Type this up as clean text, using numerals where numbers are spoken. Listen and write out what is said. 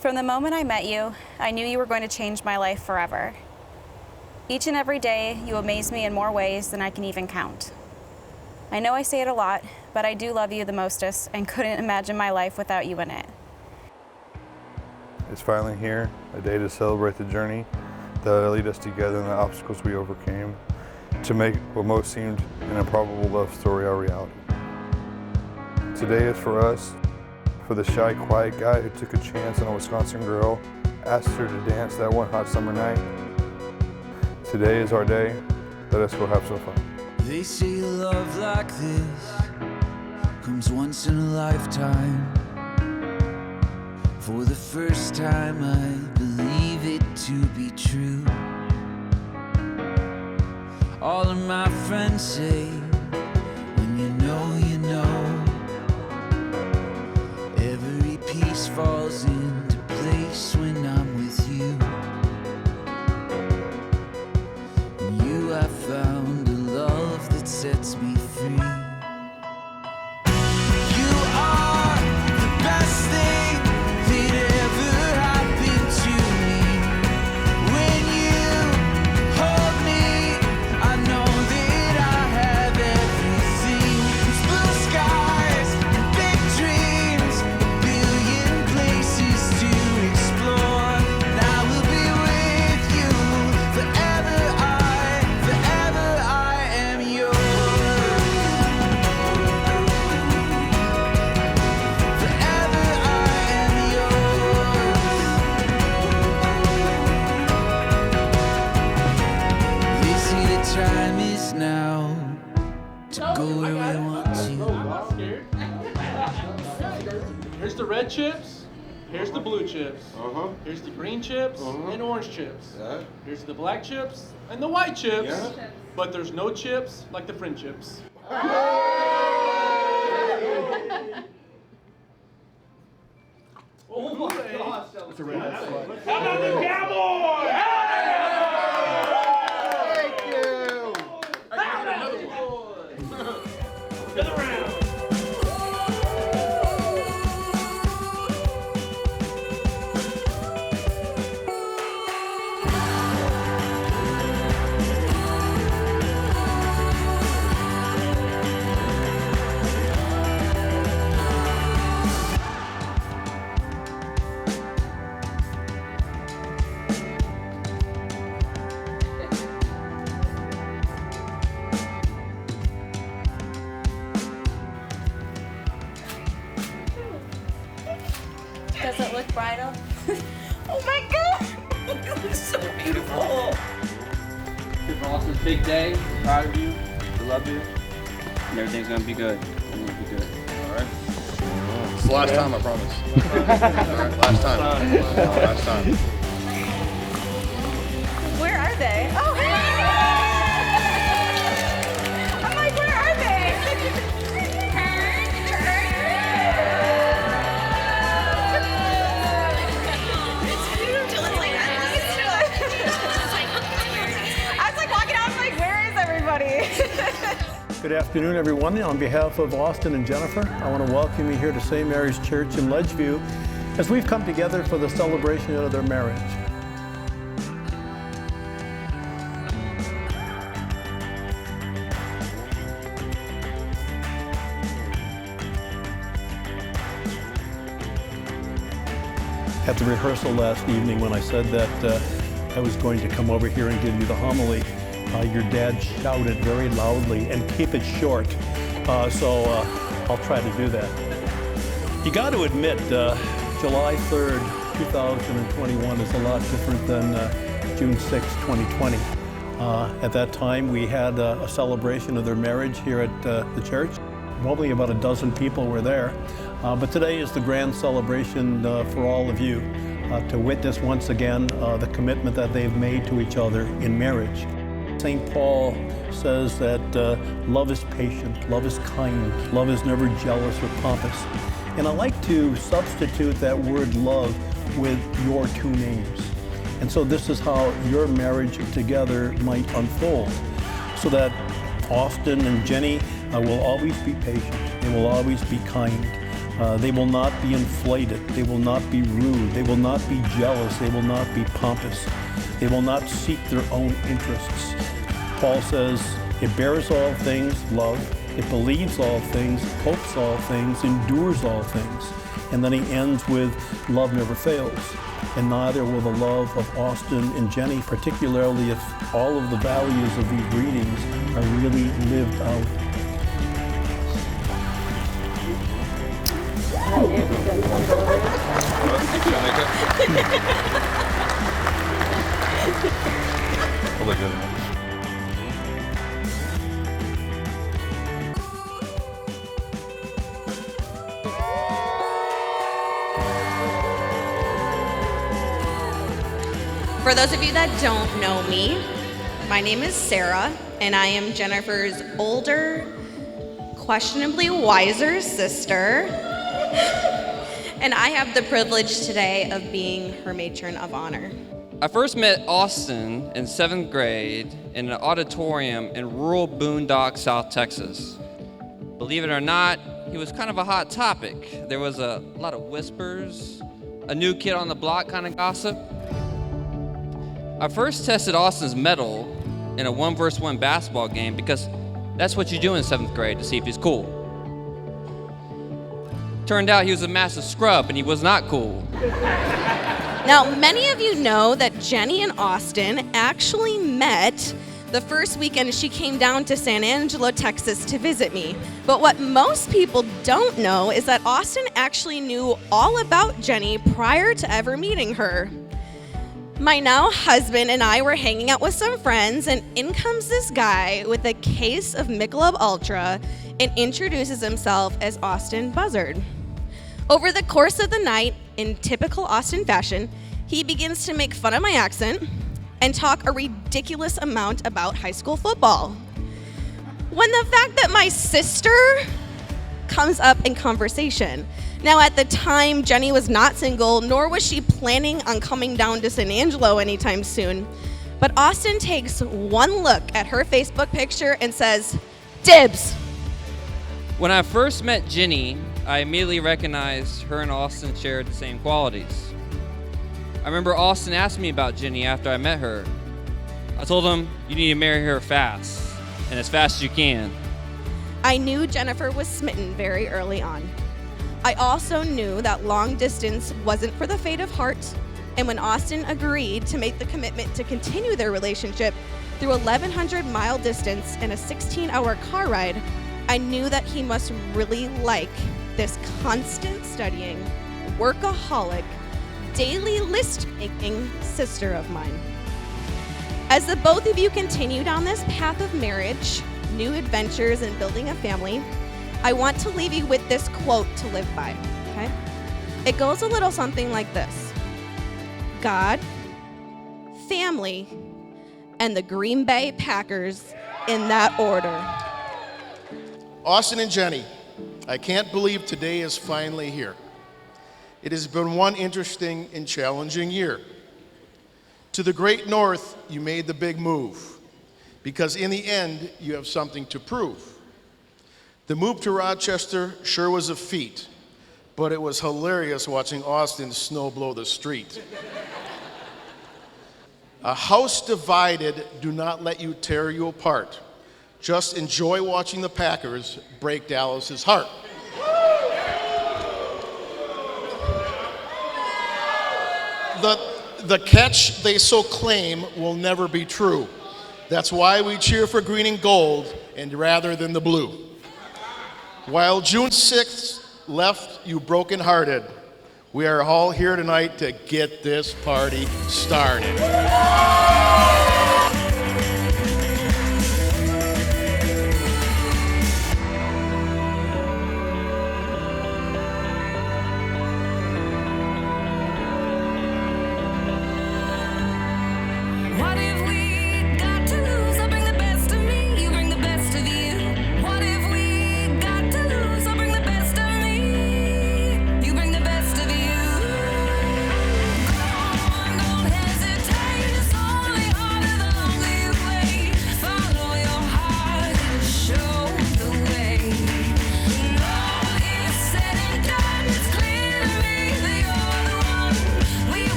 From the moment I met you, I knew you were going to change my life forever. Each and every day, you amaze me in more ways than I can even count. I know I say it a lot, but I do love you the mostest and couldn't imagine my life without you in it. It's finally here, a day to celebrate the journey that lead us together and the obstacles we overcame to make what most seemed an improbable love story our reality. Today is for us, for the shy, quiet guy who took a chance on a Wisconsin girl, asked her to dance that one hot summer night. Today is our day. Let us go have some fun. They say love like this comes once in a lifetime. For the first time I believe it to be true. All of my friends say, when you know, you know. Every piece falls into place when I'm with you. And you have found a love that sets me free. You are the best thing that ever happened to me. When you hold me, I know that I have everything. It's blue skies and big dreams, a billion places to explore. And I will be with you forever. Forever I am yours. Forever I am yours. They say the time is now to go where we want to. I'm not scared. Here's the red chips. Here's the blue chips. Here's the green chips and orange chips. Here's the black chips and the white chips. But there's no chips like the friend chips. Oh my gosh, that was How about the cowboy? Thank you. I got another one. Another round. Does it look bridal? Oh my God! It looks so beautiful. For Austin's big day. We're proud of you. We love you. And everything's gonna be good. Everything's gonna be good. All right. It's the last time, I promise. All right, last time. Last time. Where are they? Oh, hey! I'm like, where are they? I was like walking out, I was like, where is everybody? Good afternoon, everyone. On behalf of Austin and Jennifer, I want to welcome you here to St. Mary's Church in Ledgeview as we've come together for the celebration of their marriage. At the rehearsal last evening when I said that I was going to come over here and give you the homily, your dad shouted very loudly, and keep it short. So I'll try to do that. You got to admit, July 3rd, 2021 is a lot different than June 6, 2020. At that time, we had a celebration of their marriage here at the church. Probably about a dozen people were there. But today is the grand celebration for all of you to witness once again the commitment that they've made to each other in marriage. St. Paul says that love is patient, love is kind, love is never jealous or pompous. And I like to substitute that word love with your two names. And so this is how your marriage together might unfold, so that Austin and Jenny will always be patient, they will always be kind, They will not be inflated. They will not be rude. They will not be jealous. They will not be pompous. They will not seek their own interests. Paul says, it bears all things, love. It believes all things, hopes all things, endures all things. And then he ends with, love never fails. And neither will the love of Austin and Jenny, particularly if all of the values of these readings are really lived out. I'll look good. For those of you that don't know me, my name is Sarah, and I am Jennifer's older, questionably wiser sister. And I have the privilege today of being her matron of honor. I first met Austin in 7th grade in an auditorium in rural Boondock, South Texas. Believe it or not, he was kind of a hot topic. There was a lot of whispers, a new kid on the block kind of gossip. I first tested Austin's mettle in a 1-versus-1 basketball game because that's what you do in 7th grade to see if he's cool. Turned out he was a massive scrub and he was not cool. Now, many of you know that Jenny and Austin actually met the first weekend she came down to San Angelo, Texas to visit me. But what most people don't know is that Austin actually knew all about Jenny prior to ever meeting her. My now husband and I were hanging out with some friends, and in comes this guy with a case of Michelob Ultra and introduces himself as Austin Buzzard. Over the course of the night, in typical Austin fashion, he begins to make fun of my accent and talk a ridiculous amount about high school football. When the fact that my sister comes up in conversation. Now, at the time, Jenny was not single, nor was she planning on coming down to San Angelo anytime soon. But Austin takes one look at her Facebook picture and says, "Dibs." When I first met Jenny, I immediately recognized her and Austin shared the same qualities. I remember Austin asked me about Jenny after I met her. I told him, you need to marry her fast, and as fast as you can. I knew Jennifer was smitten very early on. I also knew that long distance wasn't for the faint of heart, and when Austin agreed to make the commitment to continue their relationship through a 1,100-mile distance and a 16-hour car ride, I knew that he must really like this constant studying, workaholic, daily list-making sister of mine. As the both of you continue down this path of marriage, new adventures, and building a family, I want to leave you with this quote to live by, okay? It goes a little something like this: God, family, and the Green Bay Packers, in that order. Austin and Jenny, I can't believe today is finally here. It has been one interesting and challenging year. To the great north, you made the big move, because in the end, you have something to prove. The move to Rochester sure was a feat, but it was hilarious watching Austin snow blow the street. A house divided do not let you tear you apart. Just enjoy watching the Packers break Dallas's heart. The catch they so claim will never be true. That's why we cheer for green and gold and rather than the blue. While June 6th left you brokenhearted, we are all here tonight to get this party started.